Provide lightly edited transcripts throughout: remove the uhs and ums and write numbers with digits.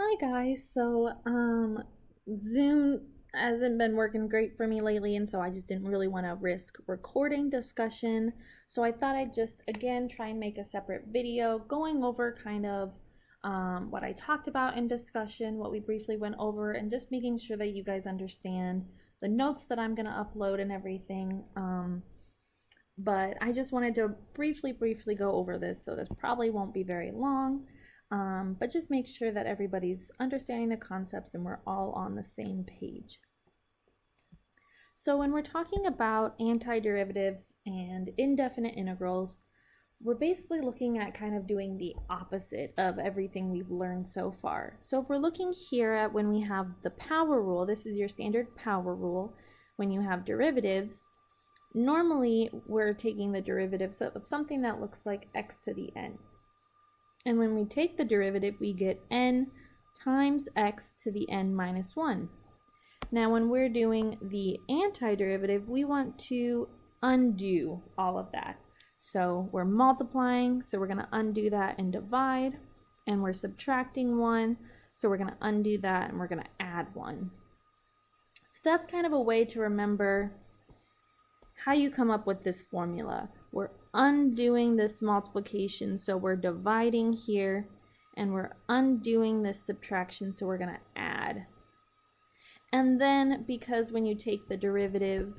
Hi guys. Zoom hasn't been working great for me lately, and so I just didn't really want to risk recording discussion. So I thought I'd just again try and make a separate video going over kind of what I talked about in discussion, what we briefly went over, and just making sure that you guys understand the notes that I'm gonna upload and everything. But I just wanted to briefly go over this, so this probably won't be very long. But just make sure that everybody's understanding the concepts and we're all on the same page. So when we're talking about antiderivatives and indefinite integrals, we're basically looking at kind of doing the opposite of everything we've learned so far. So if we're looking here at when we have the power rule, this is your standard power rule. When you have derivatives, normally we're taking the derivatives of something that looks like x to the n. And when we take the derivative, we get n times x to the n minus 1. Now when we're doing the antiderivative, we want to undo all of that. So we're multiplying, so we're going to undo that and divide. And we're subtracting 1, so we're going to undo that and we're going to add 1. So that's kind of a way to remember how you come up with this formula. We're undoing this multiplication, so we're dividing here, and we're undoing this subtraction, so we're going to add. And then, because when you take the derivative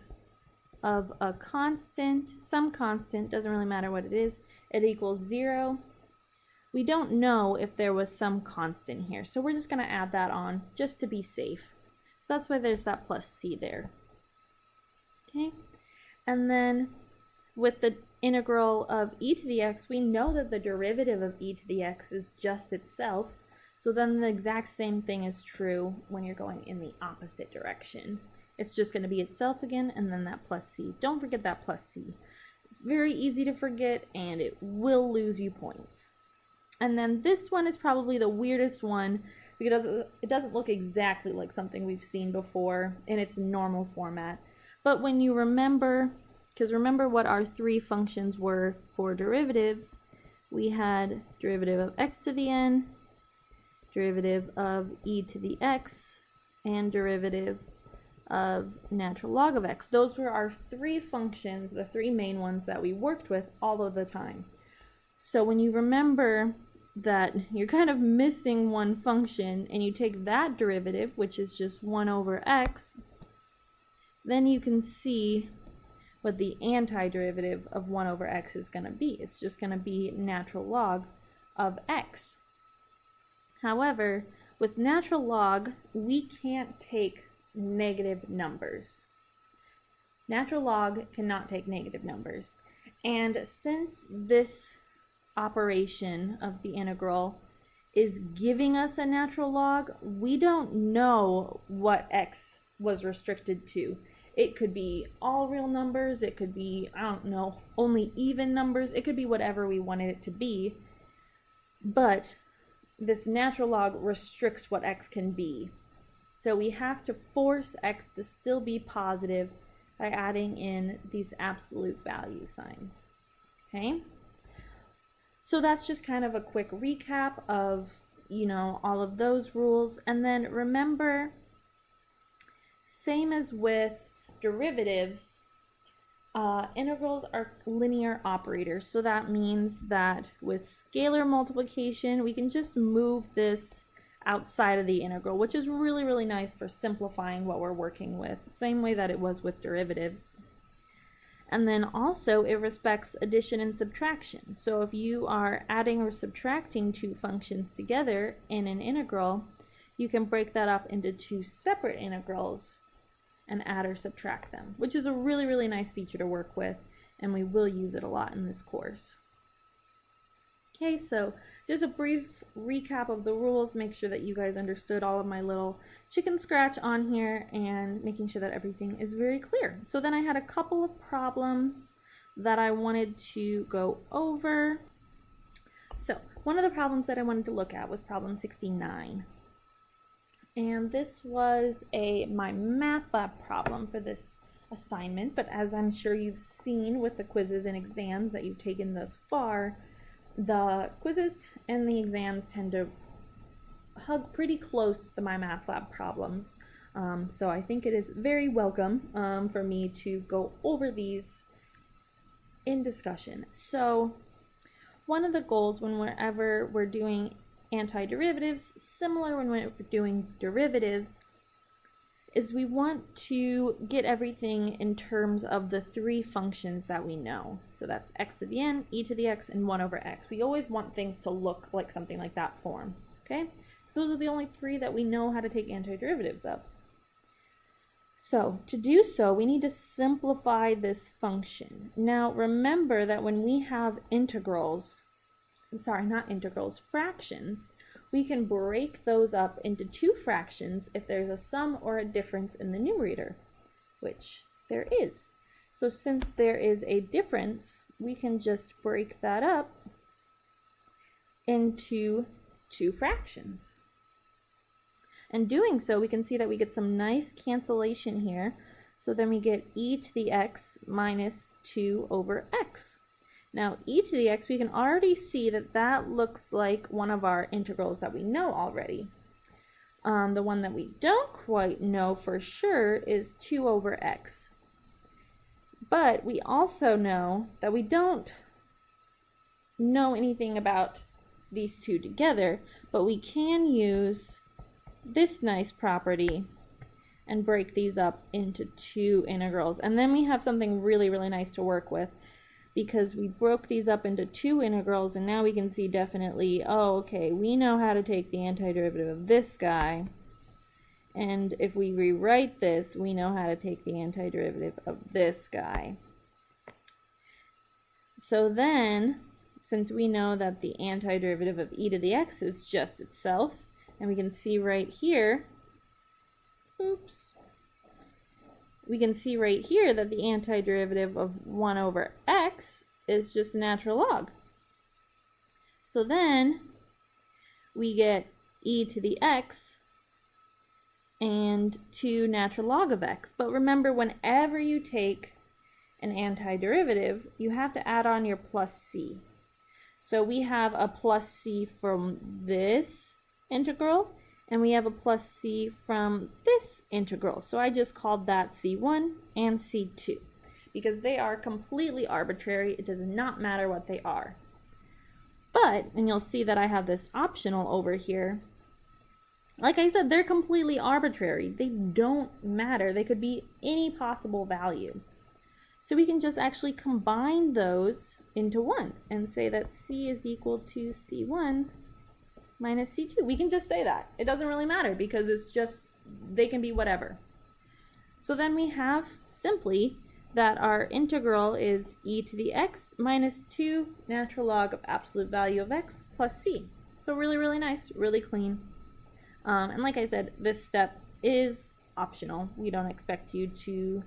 of a constant, some constant, doesn't really matter what it is, it equals 0. We don't know if there was some constant here, so we're just going to add that on just to be safe. So that's why there's that plus c there. Okay, and then with the integral of e to the x, we know that the derivative of e to the x is just itself. So then the exact same thing is true when you're going in the opposite direction. It's just going to be itself again, and then that plus c. Don't forget that plus c. It's very easy to forget, and it will lose you points. And then this one is probably the weirdest one because it doesn't look exactly like something we've seen before in its normal format. But when you remember, because remember what our three functions were for derivatives, we had derivative of x to the n, derivative of e to the x, and derivative of natural log of x. Those were our three functions, the three main ones that we worked with all of the time. So when you remember that you're kind of missing one function and you take that derivative, which is just 1 over x, then you can see what the antiderivative of 1 over x is going to be. It's just going to be natural log of x. However, with natural log, we can't take negative numbers. Natural log cannot take negative numbers. And since this operation of the integral is giving us a natural log, we don't know what x was restricted to. It could be all real numbers, it could be, I don't know, only even numbers, it could be whatever we wanted it to be. But this natural log restricts what x can be. So we have to force x to still be positive by adding in these absolute value signs. Okay? So that's just kind of a quick recap of, all of those rules. And then remember, same as with derivatives, integrals are linear operators. So that means that with scalar multiplication, we can just move this outside of the integral, which is really, really nice for simplifying what we're working with, the same way that it was with derivatives. And then also it respects addition and subtraction. So if you are adding or subtracting two functions together in an integral, you can break that up into two separate integrals and add or subtract them, which is a really, really nice feature to work with, and we will use it a lot in this course. Okay, so just a brief recap of the rules, make sure that you guys understood all of my little chicken scratch on here and making sure that everything is very clear. So then I had a couple of problems that I wanted to go over. So one of the problems that I wanted to look at was problem 69. And this was my math lab problem for this assignment, but as I'm sure you've seen with the quizzes and exams that you've taken thus far, the quizzes and the exams tend to hug pretty close to my math lab problems. So I think it is very welcome for me to go over these in discussion. So one of the goals whenever we're doing antiderivatives, similar when we're doing derivatives, is we want to get everything in terms of the three functions that we know. So that's x to the n, e to the x, and 1 over x. We always want things to look like something like that form, okay? So those are the only three that we know how to take antiderivatives of. So to do so, we need to simplify this function. Now remember that when we have fractions, we can break those up into two fractions if there's a sum or a difference in the numerator, which there is. So since there is a difference, we can just break that up into two fractions. And doing so, we can see that we get some nice cancellation here. So then we get e to the x minus 2 over x. Now, e to the x, we can already see that that looks like one of our integrals that we know already. The one that we don't quite know for sure is 2 over x. But we also know that we don't know anything about these two together, but we can use this nice property and break these up into two integrals. And then we have something really, really nice to work with, because we broke these up into two integrals, and now we can see definitely, oh, okay, we know how to take the antiderivative of this guy. And if we rewrite this, we know how to take the antiderivative of this guy. So then, since we know that the antiderivative of e to the x is just itself, and we can see right here, we can see right here that the antiderivative of 1 over x is just natural log. So then we get e to the x and 2 natural log of x. But remember, whenever you take an antiderivative, you have to add on your plus c. So we have a plus c from this integral, and we have a plus c from this integral. So I just called that c1 and c2 because they are completely arbitrary. It does not matter what they are. But, and you'll see that I have this optional over here. Like I said, they're completely arbitrary. They don't matter. They could be any possible value. So we can just actually combine those into one and say that c is equal to c1 minus c2. We can just say that. It doesn't really matter because it's just, they can be whatever. So then we have simply that our integral is e to the x minus 2 natural log of absolute value of x plus c. So really, really nice, really clean. And like I said, this step is optional. We don't expect you to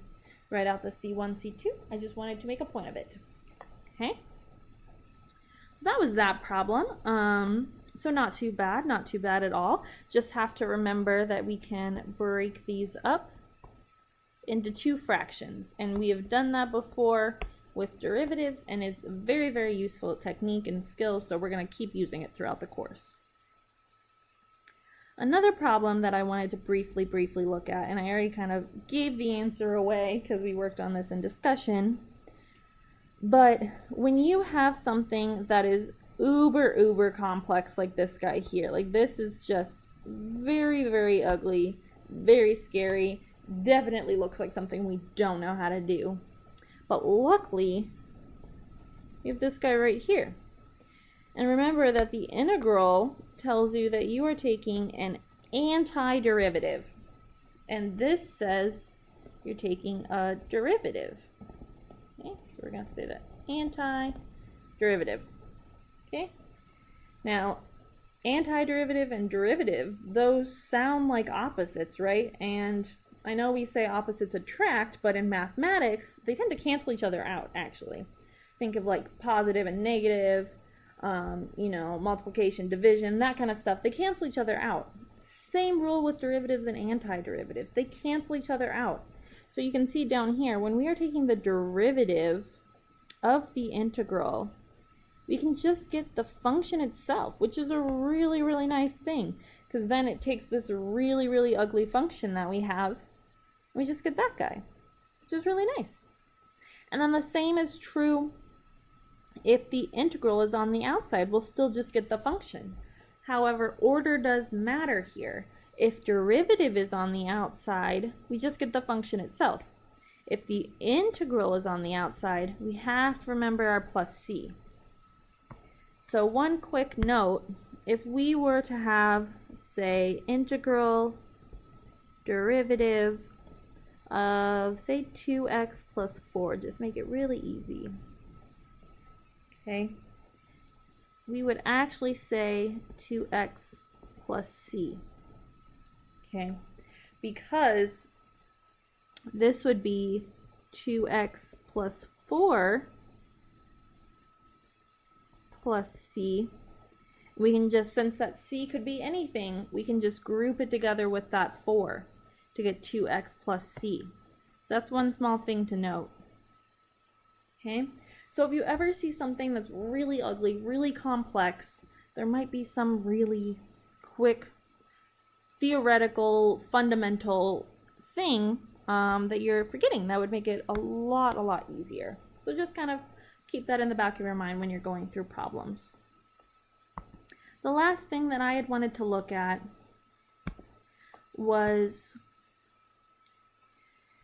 write out the c1, c2. I just wanted to make a point of it. Okay? So that was that problem. So not too bad at all. Just have to remember that we can break these up into two fractions. And we have done that before with derivatives, and is a very, very useful technique and skill, so we're going to keep using it throughout the course. Another problem that I wanted to briefly look at, and I already kind of gave the answer away because we worked on this in discussion, but when you have something that is uber complex like this guy here, like this is just very, very ugly, very scary, definitely looks like something we don't know how to do. But luckily, we have this guy right here. And remember that the integral tells you that you are taking an antiderivative. And this says you're taking a derivative. Okay, so we're going to say that antiderivative. Okay, now antiderivative and derivative, those sound like opposites, right? And I know we say opposites attract, but in mathematics, they tend to cancel each other out, actually. Think of like positive and negative, you know, multiplication, division, that kind of stuff. They cancel each other out. Same rule with derivatives and antiderivatives. They cancel each other out. So you can see down here, when we are taking the derivative of the integral, we can just get the function itself, which is a really, really nice thing. because then it takes this really, really ugly function that we have, and we just get that guy, which is really nice. And then the same is true if the integral is on the outside. We'll still just get the function. However, order does matter here. If derivative is on the outside, we just get the function itself. If the integral is on the outside, we have to remember our plus c. So one quick note, if we were to have, say, integral derivative of, say, 2x plus 4, just make it really easy, okay, we would actually say 2x plus c, okay, because this would be 2x plus 4 plus c. We can just, since that c could be anything, we can just group it together with that 4 to get 2x plus c. So that's one small thing to note. Okay, so if you ever see something that's really ugly, really complex, there might be some really quick, theoretical, fundamental thing that you're forgetting that would make it a lot easier. So just kind of keep that in the back of your mind when you're going through problems. The last thing that I had wanted to look at was,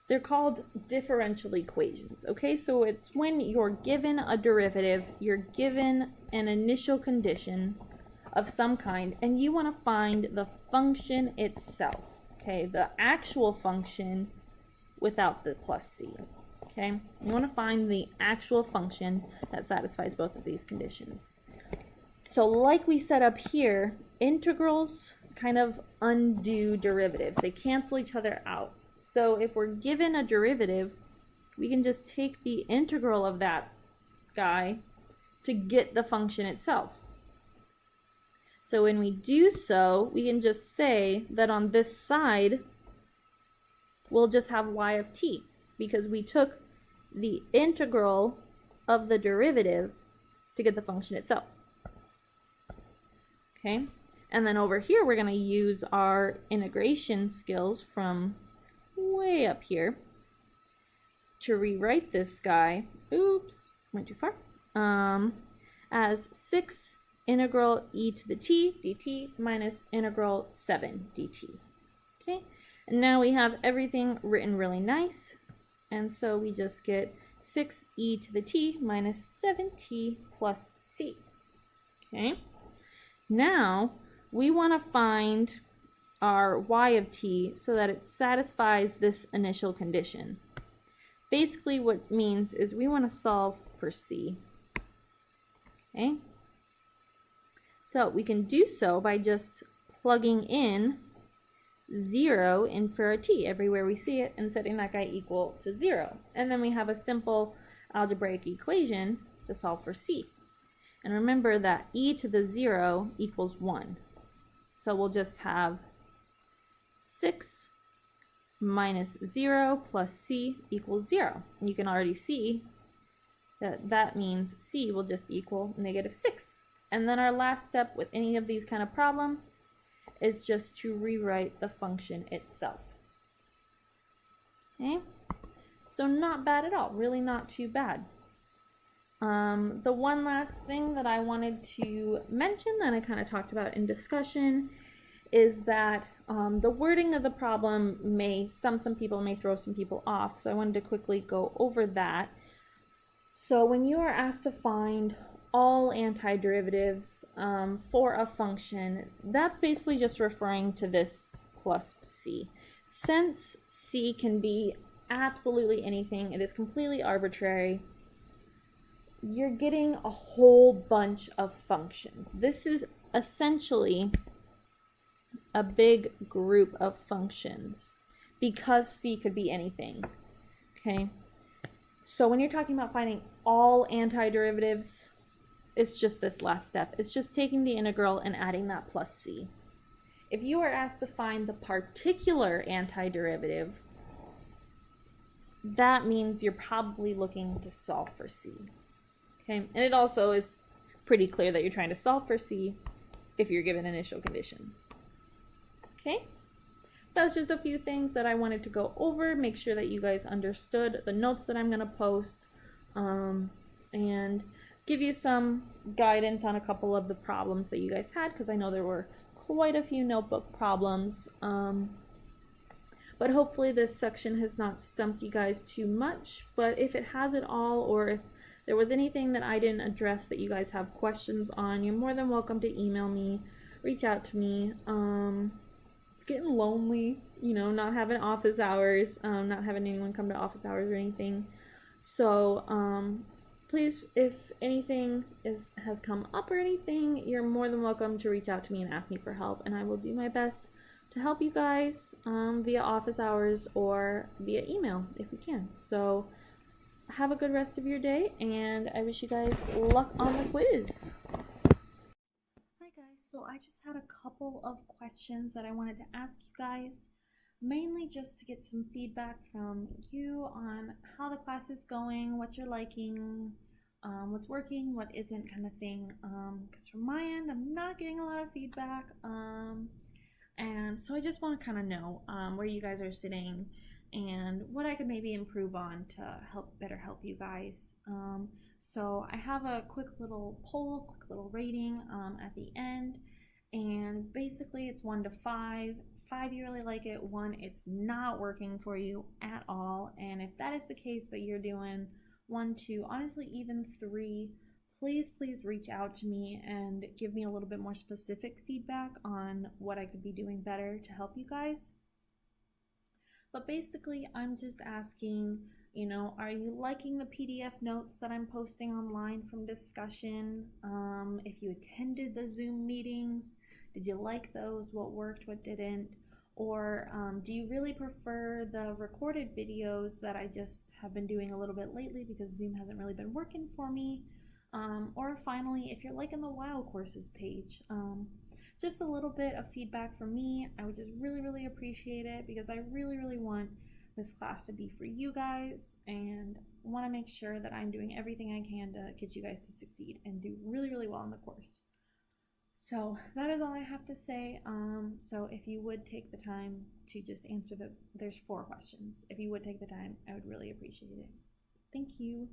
they're called differential equations. Okay, so it's when you're given a derivative, you're given an initial condition of some kind, and you want to find the function itself. Okay, the actual function without the plus c. Okay, you want to find the actual function that satisfies both of these conditions. So like we set up here, integrals kind of undo derivatives. They cancel each other out. So if we're given a derivative, we can just take the integral of that guy to get the function itself. So when we do so, we can just say that on this side, we'll just have y of t, because we took the integral of the derivative to get the function itself. Okay, and then over here, we're going to use our integration skills from way up here to rewrite this guy, oops, went too far, as 6 integral e to the t dt minus integral 7 dt. Okay, and now we have everything written really nice, and so we just get 6e to the t minus 7t plus c. Okay, now we want to find our y of t so that it satisfies this initial condition. Basically what it means is we want to solve for c. Okay, so we can do so by just plugging in 0 in for our t everywhere we see it and setting that guy equal to 0. And then we have a simple algebraic equation to solve for c. And remember that e to the 0 equals 1. So we'll just have 6 minus 0 plus c equals 0. And you can already see that that means c will just equal negative 6. And then our last step with any of these kind of problems is just to rewrite the function itself. Okay, so not bad at all, really not too bad. The one last thing that I wanted to mention that I kind of talked about in discussion is that the wording of the problem may, some people may throw some people off, so I wanted to quickly go over that. So when you are asked to find all antiderivatives for a function, that's basically just referring to this plus c. Since c can be absolutely anything, it is completely arbitrary, you're getting a whole bunch of functions. This is essentially a big group of functions because c could be anything. Okay, so when you're talking about finding all antiderivatives, it's just this last step. It's just taking the integral and adding that plus c. If you are asked to find the particular antiderivative, that means you're probably looking to solve for c. Okay, and it also is pretty clear that you're trying to solve for c if you're given initial conditions. Okay, that's just a few things that I wanted to go over, make sure that you guys understood the notes that I'm going to post, and give you some guidance on a couple of the problems that you guys had, because I know there were quite a few notebook problems. But hopefully this section has not stumped you guys too much. But if it has at all, or if there was anything that I didn't address that you guys have questions on, you're more than welcome to email me, reach out to me. It's getting lonely, not having office hours, not having anyone come to office hours or anything. So please, if anything has come up or anything, you're more than welcome to reach out to me and ask me for help, and I will do my best to help you guys via office hours or via email if we can. So have a good rest of your day, and I wish you guys luck on the quiz. Hi guys, so I just had a couple of questions that I wanted to ask you guys, mainly just to get some feedback from you on how the class is going, what you're liking, what's working, what isn't, kind of thing. Because from my end, I'm not getting a lot of feedback. And so I just want to kind of know where you guys are sitting and what I could maybe improve on to better help you guys. So I have a quick little poll, quick little rating at the end, and basically it's 1 to 5. 5, you really like it. 1, it's not working for you at all. And if that is the case that you're doing, 1, 2, honestly even 3, please reach out to me and give me a little bit more specific feedback on what I could be doing better to help you guys. But basically, I'm just asking, are you liking the PDF notes that I'm posting online from discussion? If you attended the Zoom meetings, did you like those? What worked, what didn't? Or do you really prefer the recorded videos that I just have been doing a little bit lately because Zoom hasn't really been working for me? Or finally, if you're liking the WOW courses page, just a little bit of feedback from me. I would just really appreciate it, because I really want this class to be for you guys, and want to make sure that I'm doing everything I can to get you guys to succeed and do really well in the course. So that is all I have to say. So if you would take the time to just answer there's 4 questions. If you would take the time, I would really appreciate it. Thank you.